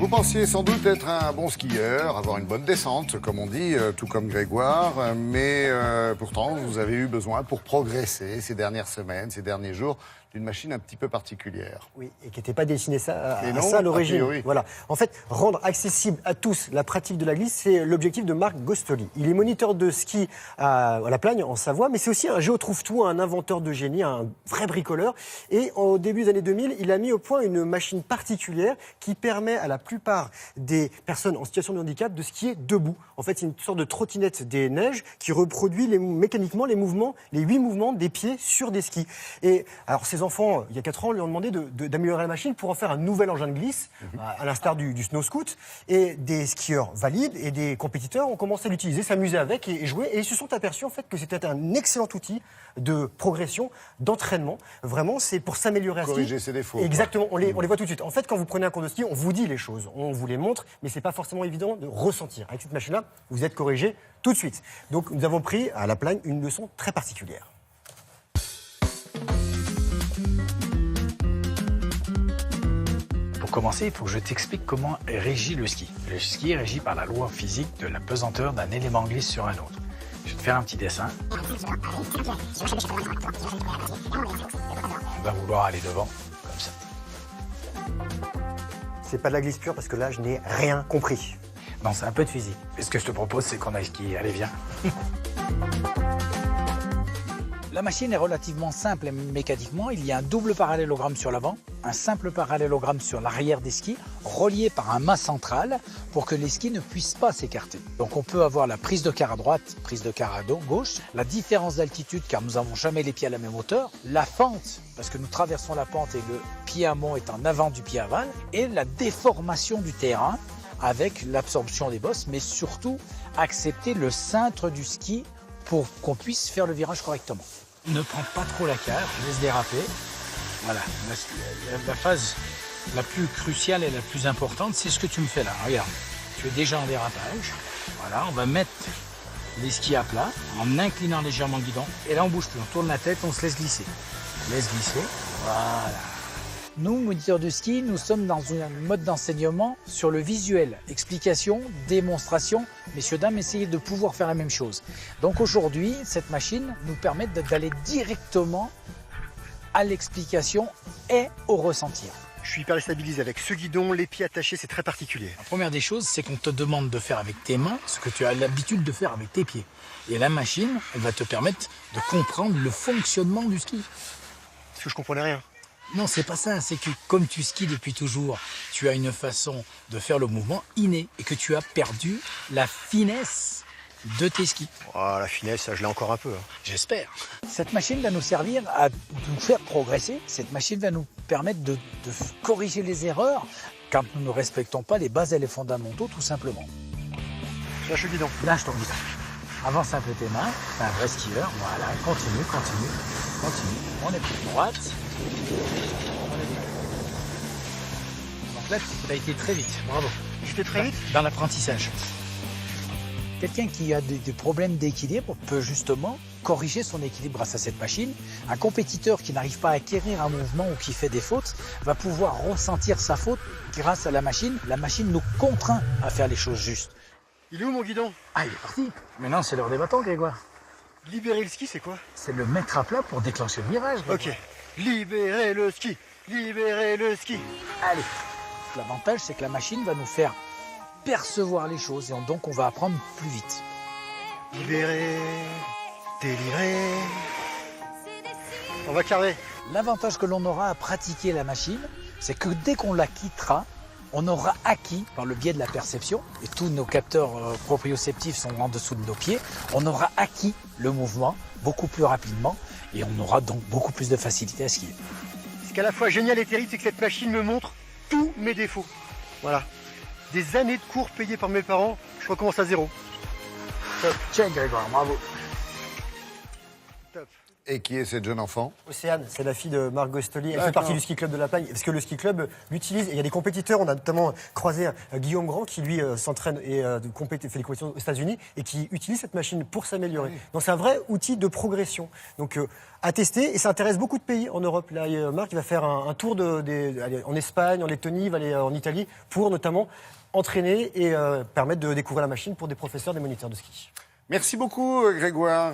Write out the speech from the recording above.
Vous pensiez sans doute être un bon skieur, avoir une bonne descente, comme on dit, tout comme Grégoire, mais pourtant vous avez eu besoin pour progresser ces dernières semaines, ces derniers jours, d'une machine un petit peu particulière. Oui, et qui n'était pas destiné à non, ça à l'origine. a priori. Voilà. En fait, rendre accessible à tous la pratique de la glisse, c'est l'objectif de Marc Gostoli. Il est moniteur de ski à la Plagne, en Savoie, mais c'est aussi un géotrouve-tout, un inventeur de génie, un vrai bricoleur. Et au début des années 2000, il a mis au point une machine particulière qui permet à la plupart des personnes en situation de handicap de skier debout. En fait, c'est une sorte de trottinette des neiges qui reproduit mécaniquement les 8 mouvements des pieds sur des skis. Et alors, ces enfants, il y a 4 ans, lui ont demandé d'améliorer la machine pour en faire un nouvel engin de glisse, à l'instar du snow scoot. Et des skieurs valides et des compétiteurs ont commencé à l'utiliser, s'amuser avec et jouer. Et ils se sont aperçus en fait que c'était un excellent outil de progression, d'entraînement. Vraiment, c'est pour s'améliorer à ski. Corriger ses défauts. Exactement, on les voit tout de suite. En fait, quand vous prenez un cours de ski, on vous dit les choses, on vous les montre, mais c'est pas forcément évident de ressentir. Avec cette machine-là, vous êtes corrigé tout de suite. Donc, nous avons pris à la Plagne une leçon très particulière. Pour commencer, il faut que je t'explique comment est régi le ski. Le ski est régi par la loi physique de la pesanteur d'un élément glisse sur un autre. Je vais te faire un petit dessin. On va vouloir aller devant, comme ça. C'est pas de la glisse pure parce que là, je n'ai rien compris. Non, c'est un peu de physique. Et ce que je te propose, c'est qu'on aille skier. Allez, viens. La machine est relativement simple mécaniquement. Il y a un double parallélogramme sur l'avant, un simple parallélogramme sur l'arrière des skis, relié par un mât central pour que les skis ne puissent pas s'écarter. Donc on peut avoir la prise de quart à droite, prise de quart à gauche, la différence d'altitude car nous n'avons jamais les pieds à la même hauteur, la fente parce que nous traversons la pente et le pied amont est en avant du pied aval, et la déformation du terrain avec l'absorption des bosses, mais surtout accepter le cintre du ski pour qu'on puisse faire le virage correctement. Ne prends pas trop la cage, laisse déraper. Voilà, la phase la plus cruciale et la plus importante, c'est ce que tu me fais là. Regarde, tu es déjà en dérapage. Voilà, on va mettre les skis à plat en inclinant légèrement le guidon. Et là, on bouge plus, on tourne la tête, on se laisse glisser. Laisse glisser, voilà. Nous, moniteurs de ski, nous sommes dans un mode d'enseignement sur le visuel. Explication, démonstration. Messieurs, dames, essayez de pouvoir faire la même chose. Donc aujourd'hui, cette machine nous permet d'aller directement à l'explication et au ressentir. Je suis hyper stabilisé avec ce guidon, les pieds attachés, c'est très particulier. La première des choses, c'est qu'on te demande de faire avec tes mains ce que tu as l'habitude de faire avec tes pieds. Et la machine, elle va te permettre de comprendre le fonctionnement du ski. Parce que je comprenais rien. Non, c'est pas ça. C'est que comme tu skis depuis toujours, tu as une façon de faire le mouvement inné et que tu as perdu la finesse de tes skis. Oh, la finesse, je l'ai encore un peu. J'espère. Cette machine va nous servir à nous faire progresser. Cette machine va nous permettre de corriger les erreurs quand nous ne respectons pas les bases et les fondamentaux, tout simplement. Lâche le guidon. Lâche ton guidon. Avance un peu tes mains. C'est un vrai skieur. Voilà, continue. On est plus droite. Donc là, tu as été très vite. Bravo. J'étais très vite dans l'apprentissage. Quelqu'un qui a des problèmes d'équilibre peut justement corriger son équilibre grâce à cette machine. Un compétiteur qui n'arrive pas à acquérir un mouvement ou qui fait des fautes va pouvoir ressentir sa faute grâce à la machine. La machine nous contraint à faire les choses justes. Il est où mon guidon? Ah, il est parti. Maintenant, c'est l'heure des bâtons, Grégoire. Libérer le ski, c'est quoi? C'est le mettre à plat pour déclencher le virage, Grégoire. Ok. Libérer le ski. Libérer le ski. Allez. L'avantage, c'est que la machine va nous faire percevoir les choses et donc on va apprendre plus vite. Libérer, délirer. On va carrer. L'avantage que l'on aura à pratiquer la machine, c'est que dès qu'on la quittera, on aura acquis, par le biais de la perception, et tous nos capteurs proprioceptifs sont en dessous de nos pieds, on aura acquis le mouvement beaucoup plus rapidement et on aura donc beaucoup plus de facilité à skier. Ce qui est à la fois génial et terrible, c'est que cette machine me montre tous mes défauts. Voilà. Des années de cours payés par mes parents, je recommence à zéro. Top. Tiens Grégoire, bravo. Top. Et qui est cette jeune enfant? Océane, c'est la fille de Marc Gostoli. Elle fait D'accord. partie du ski club de la Plagne. Parce que le ski club l'utilise. Il y a des compétiteurs. On a notamment croisé Guillaume Grand qui, lui, s'entraîne et fait des compétitions aux États-Unis et qui utilise cette machine pour s'améliorer. Donc, c'est un vrai outil de progression. Donc, à tester. Et ça intéresse beaucoup de pays en Europe. Là, Marc, il va faire un tour aller en Espagne, en Lettonie, il va aller en Italie pour notamment entraîner et permettre de découvrir la machine pour des professeurs, des moniteurs de ski. Merci beaucoup, Grégoire.